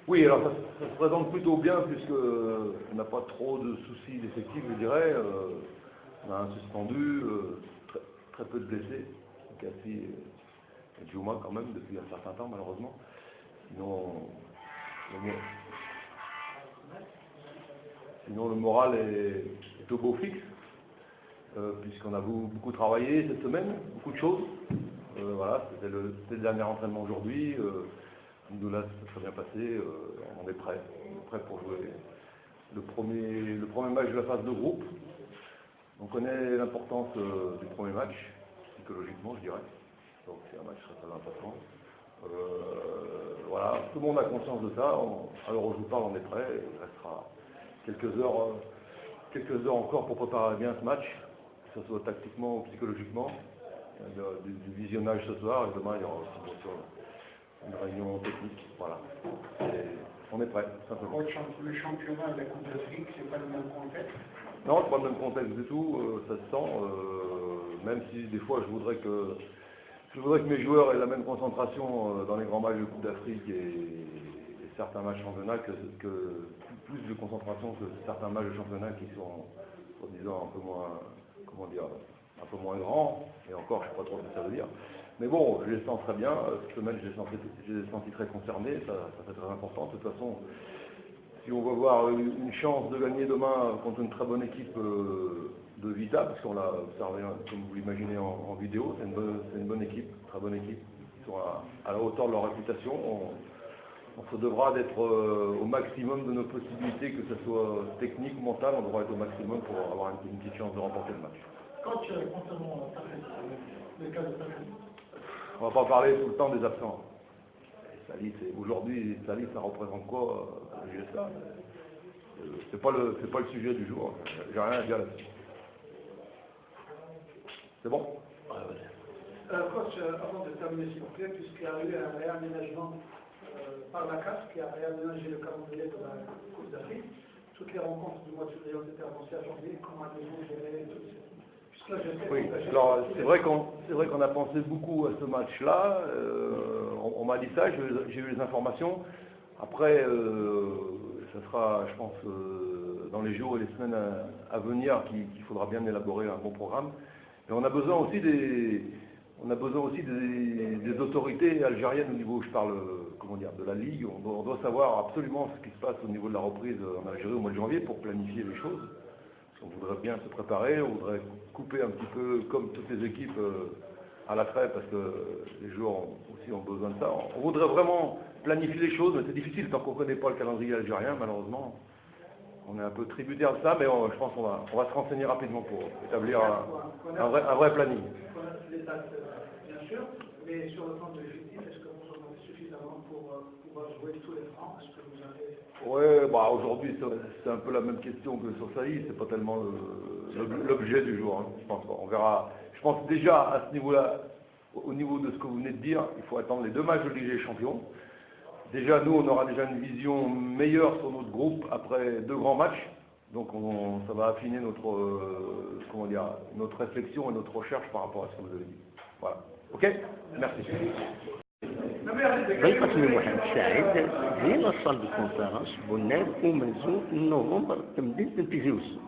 Oui, alors ça se présente plutôt bien puisque on n'a pas trop de soucis d'effectifs, je dirais. On a un suspendu, très, très peu de blessés, Cassie et Djouma quand même depuis un certain temps malheureusement. Sinon, le moral est au beau fixe, puisqu'on a beaucoup travaillé cette semaine, beaucoup de choses. Voilà, c'était le dernier entraînement aujourd'hui. Nous là, ça s'est bien passé, on est prêt pour jouer le premier match de la phase de groupe. On connaît l'importance du premier match, psychologiquement je dirais. Donc c'est un match très important. Voilà, tout le monde a conscience de ça. Alors je vous parle, on est prêt. Il restera quelques heures encore pour préparer bien ce match, que ce soit tactiquement ou psychologiquement. Il y a du visionnage ce soir et demain il y aura aussi bien sûr une réunion technique. Voilà. On est prêt, simplement. Le championnat de la Coupe d'Afrique, c'est pas le même contexte? Non, c'est pas le même contexte du tout, ça se sent, même si des fois je voudrais que mes joueurs aient la même concentration dans les grands matchs de Coupe d'Afrique et certains matchs championnat que plus de concentration que certains matchs de championnat qui sont, soi-disant, un peu moins, comment dire, un peu moins grands, et encore je ne sais pas trop ce que ça veut dire. Mais bon, je les sens très bien, cette semaine je les senti très concernés, ça c'est très important. De toute façon, si on veut avoir une chance de gagner demain contre une très bonne équipe de Vita, parce qu'on l'a observé, comme vous l'imaginez en vidéo, c'est une bonne équipe, très bonne équipe. Ils sont à la hauteur de leur réputation. On se devra d'être au maximum de nos possibilités, que ce soit technique ou mental, on devra être au maximum pour avoir une petite chance de remporter le match. Quand tu as concernant le cas de Tafel, on ne va pas parler tout le temps des absents. Aujourd'hui, Salis, ça représente quoi ça c'est pas le sujet du jour. J'ai rien à dire là-dessus. C'est bon? Coach, avant de terminer s'il vous plaît, puisqu'il y a eu un réaménagement par la CAF qui a réaménagé le calendrier de la Coupe d'Afrique, toutes les rencontres du mois de février ont été avancées à janvier, comment avez-vous géré tout ça? Oui, alors c'est vrai qu'on a pensé beaucoup à ce match-là. On m'a dit ça, j'ai eu les informations. Après, ce sera, je pense, dans les jours et les semaines à venir qu'il faudra bien élaborer un bon programme. Et on a besoin aussi des autorités algériennes au niveau, je parle, comment dire, de la Ligue. On doit savoir absolument ce qui se passe au niveau de la reprise en Algérie au mois de janvier pour planifier les choses. On voudrait bien se préparer, on voudrait couper un petit peu, comme toutes les équipes, à la trêve, parce que les joueurs aussi ont besoin de ça. On voudrait vraiment planifier les choses, mais c'est difficile tant qu'on ne connaît pas le calendrier algérien, malheureusement. On est un peu tributaire de ça, mais je pense qu'on va se renseigner rapidement pour établir un vrai planning. Les dates, bien sûr, mais sur le plan de l'effectif, est-ce que vous en avez suffisamment pour pouvoir jouer tous les francs? Est-ce que vous avez... Oui, aujourd'hui c'est un peu la même question que sur Saïd, c'est pas tellement l'objet du jour. Hein. Je pense on verra. Je pense déjà à ce niveau-là, au niveau de ce que vous venez de dire, il faut attendre les 2 matchs de Ligue des Champions. Déjà, nous, on aura déjà une vision meilleure sur notre groupe après 2 grands matchs. Donc ça va affiner notre réflexion et notre recherche par rapport à ce que vous avez dit. Voilà. Ok? Merci. ضيفتنا محمد سعيد هي نصل بالكونفرنس بناب ومنزوم نوفمبر تمديد تنتيزيوس